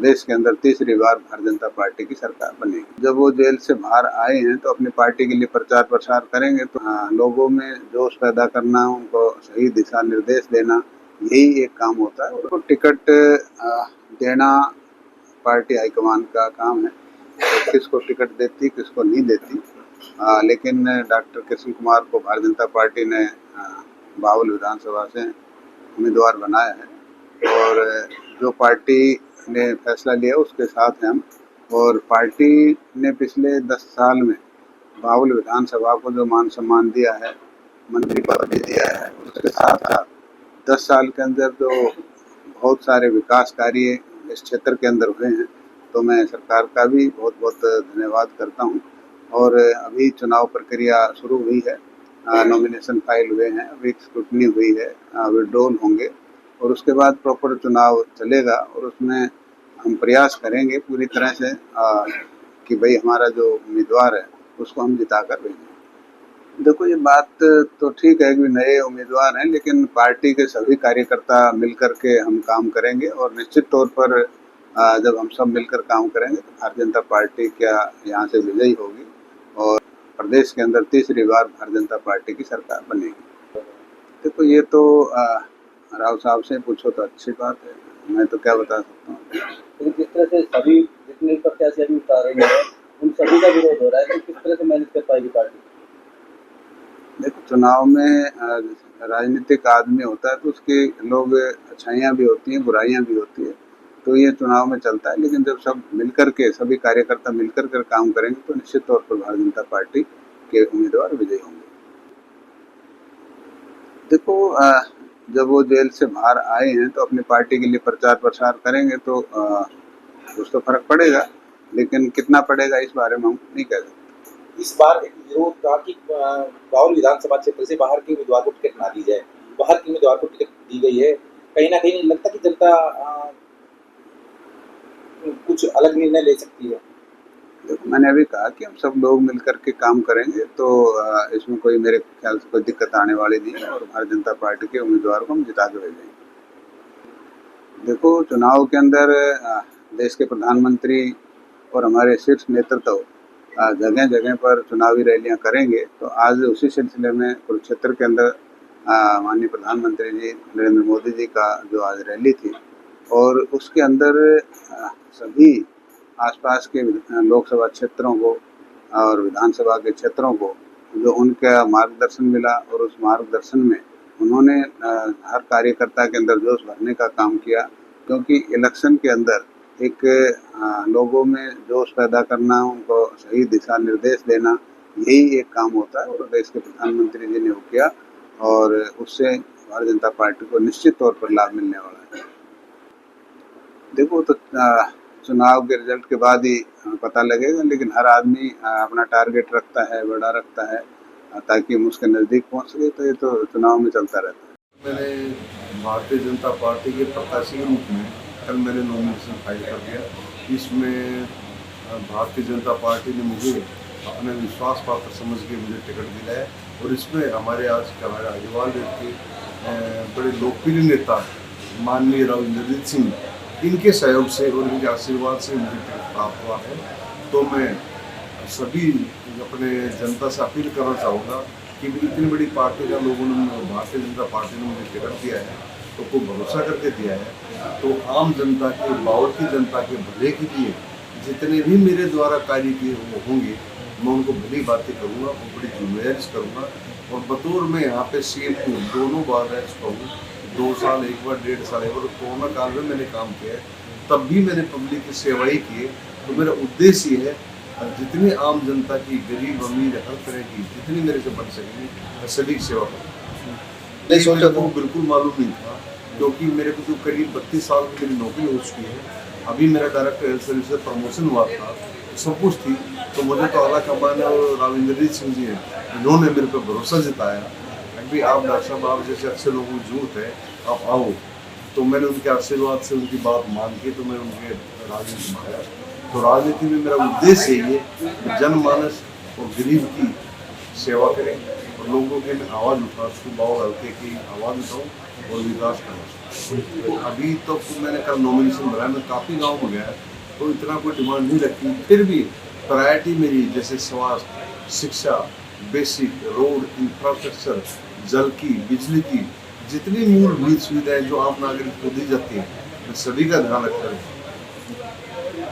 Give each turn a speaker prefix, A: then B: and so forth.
A: प्रदेश के अंदर तीसरी बार भारतीय जनता पार्टी की सरकार बनेगी। जब वो जेल से बाहर आए हैं तो अपनी पार्टी के लिए प्रचार प्रसार करेंगे, तो लोगों में जोश पैदा करना, उनको सही दिशा निर्देश देना, यही एक काम होता है। उनको टिकट देना पार्टी हाईकमान का काम है, तो किसको टिकट देती किसको नहीं देती। लेकिन डॉक्टर कृष्ण कुमार को भारतीय जनता पार्टी ने बावल विधानसभा से उम्मीदवार बनाया है और जो पार्टी ने फैसला लिया उसके साथ हैं हम। और पार्टी ने पिछले 10 साल में बावल विधानसभा को जो मान सम्मान दिया है, मंत्री पद भी दिया है, उसके साथ साथ 10 साल के अंदर जो बहुत सारे विकास कार्य इस क्षेत्र के अंदर हुए हैं, तो मैं सरकार का भी बहुत बहुत धन्यवाद करता हूं। और अभी चुनाव प्रक्रिया शुरू हुई है, नॉमिनेशन फाइल हुए हैं, अभी स्क्रूटनी हुई है, विड्रॉल होंगे और उसके बाद प्रॉपर चुनाव चलेगा और उसमें हम प्रयास करेंगे पूरी तरह से कि भाई हमारा जो उम्मीदवार है उसको हम जिता कर भेजें। देखो, ये बात तो ठीक है कि नए उम्मीदवार हैं, लेकिन पार्टी के सभी कार्यकर्ता मिलकर के हम काम करेंगे और निश्चित तौर पर जब हम सब मिलकर काम करेंगे तो भारतीय जनता पार्टी क्या यहाँ से विजयी होगी और प्रदेश के अंदर तीसरी बार भारतीय जनता पार्टी की सरकार बनेगी। देखो, ये तो राव साहब से पूछो तो अच्छी बात है, मैं तो क्या बता सकता हूँ।
B: तो जिस तरह से सभी जितने प्रत्याशी अभी उतार रहे हैं उन सभी का विरोध हो रहा है, तो किस तरह से मैनेज कर पाएगी पार्टी?
A: देखो, चुनाव में राजनीतिक आदमी होता है तो उसकी लोग अच्छाइयाँ भी होती हैं, बुराइयाँ भी होती है, तो ये चुनाव में चलता है। लेकिन जब सब मिलकर के सभी कार्यकर्ता मिलकर कर काम करेंगे तो निश्चित तौर पर भारतीय जनता पार्टी के उम्मीदवार विजयी होंगे। देखो, जब वो जेल से बाहर आए हैं तो अपनी पार्टी के लिए प्रचार प्रसार करेंगे तो कुछ तो फर्क पड़ेगा, लेकिन कितना पड़ेगा इस बारे में हम नहीं कह सकते।
C: इस बार एक विरोध था कि बावल विधानसभा क्षेत्र से बाहर के उम्मीदवार को टिकट ना दी जाए, बाहर के उम्मीदवार को टिकट दी गई है। कहीं ना कहीं लगता कि जनता कुछ अलग निर्णय ले सकती है।
A: देखो, मैंने अभी कहा कि हम सब लोग मिलकर के काम करेंगे, तो इसमें कोई मेरे ख्याल से कोई दिक्कत आने वाली नहीं है और भारतीय जनता पार्टी के उम्मीदवार को हम जिता के भेजेंगे। देखो, चुनाव के अंदर देश के प्रधानमंत्री और हमारे शीर्ष नेतृत्व जगह जगह पर चुनावी रैलियां करेंगे, तो आज उसी सिलसिले में कुरुक्षेत्र के अंदर माननीय प्रधानमंत्री जी नरेंद्र मोदी जी का जो आज रैली थी और उसके अंदर सभी आसपास के लोकसभा क्षेत्रों को और विधानसभा के क्षेत्रों को जो उनका मार्गदर्शन मिला और उस मार्गदर्शन में उन्होंने हर कार्यकर्ता के अंदर जोश भरने का काम किया, क्योंकि इलेक्शन के अंदर एक लोगों में जोश पैदा करना, उनको सही दिशा निर्देश देना, यही एक काम होता है और देश के प्रधानमंत्री जी ने वो किया और उससे भारतीय जनता पार्टी को निश्चित तौर पर लाभ मिलने वाला है। देखो, तो चुनाव के रिजल्ट के बाद ही पता लगेगा, लेकिन हर आदमी अपना टारगेट रखता है, बड़ा रखता है ताकि हम उसके नज़दीक पहुँच सके, तो ये तो चुनाव में चलता रहता है।
D: मैंने भारतीय जनता पार्टी के प्रत्याशी के रूप में कल मैंने नॉमिनेशन फाइल कर दिया। इसमें भारतीय जनता पार्टी ने मुझे अपने विश्वास पात्र समझ के मुझे टिकट दिलाया और इसमें हमारे अग्रवाल के बड़े लोकप्रिय नेता माननीय राव इंद्रजीत सिंह, इनके सहयोग से और इनके आशीर्वाद से मुझे टिकट प्राप्त हुआ है। तो मैं सभी अपने जनता से अपील करना चाहूँगा कि इतनी बड़ी पार्टी का लोगों ने, भारतीय जनता पार्टी ने मुझे टिकट दिया है तो को भरोसा करके दिया है, तो आम जनता के, बावल की जनता के भले के लिए जितने भी मेरे द्वारा कार्य किए होंगे मैं उनको भली बातें करूँगा और बड़ी जिम्मेदारी से करूँगा। और बतौर मैं यहाँ पे सीएम हूँ, दोनों बार रह चुका हूँ, 2 साल एक बार, 1.5 साल एक बार, कोरोना काल में मैंने काम किया है, तब भी मैंने पब्लिक की सेवाई की है। तो मेरा उद्देश्य ये है जितनी आम जनता की, गरीब अमीर हर तरह की जितनी मेरे से बन सकेगी मैं सभी की सेवा करूँगा। नहीं सोचा वो बिल्कुल मालूम नहीं था, क्योंकि मेरे को तो करीब 32 साल की मेरी नौकरी हो चुकी है। अभी मेरा डायरेक्टर हेल्थ सर्विस से प्रमोशन हुआ था, तो सब कुछ थी, तो मुझे तो आला कमान और राव इंद्रजीत सिंह जी हैं, इन्होंने मेरे पर भरोसा जताया कि आप डॉक्टर साहब, आप जैसे अच्छे लोगों की जरूरत है, आप आओ। तो मैंने उनके आशीर्वाद से उनकी बात मान के तो मैं उनके राजनीति में आया। तो राजनीति में मेरा उद्देश्य यही है कि जनमानस और गरीब की सेवा करें और लोगों के मैं आवाज़ उठा बाबा हल्के की आवाज़ उठाऊँ और विकास करना। तो अभी तो मैंने कल नॉमिनेशन भरा, मैं काफ़ी गाँव में गया तो इतना कोई डिमांड नहीं रखी, फिर भी प्रायोरिटी मेरी जैसे स्वास्थ्य, शिक्षा, बेसिक रोड, इंफ्रास्ट्रक्चर, जल की, बिजली की, जितनी मूलभूत सुविधाएं जो आम नागरिक को दी जाती हैं, मैं सभी का ध्यान रखता हूँ।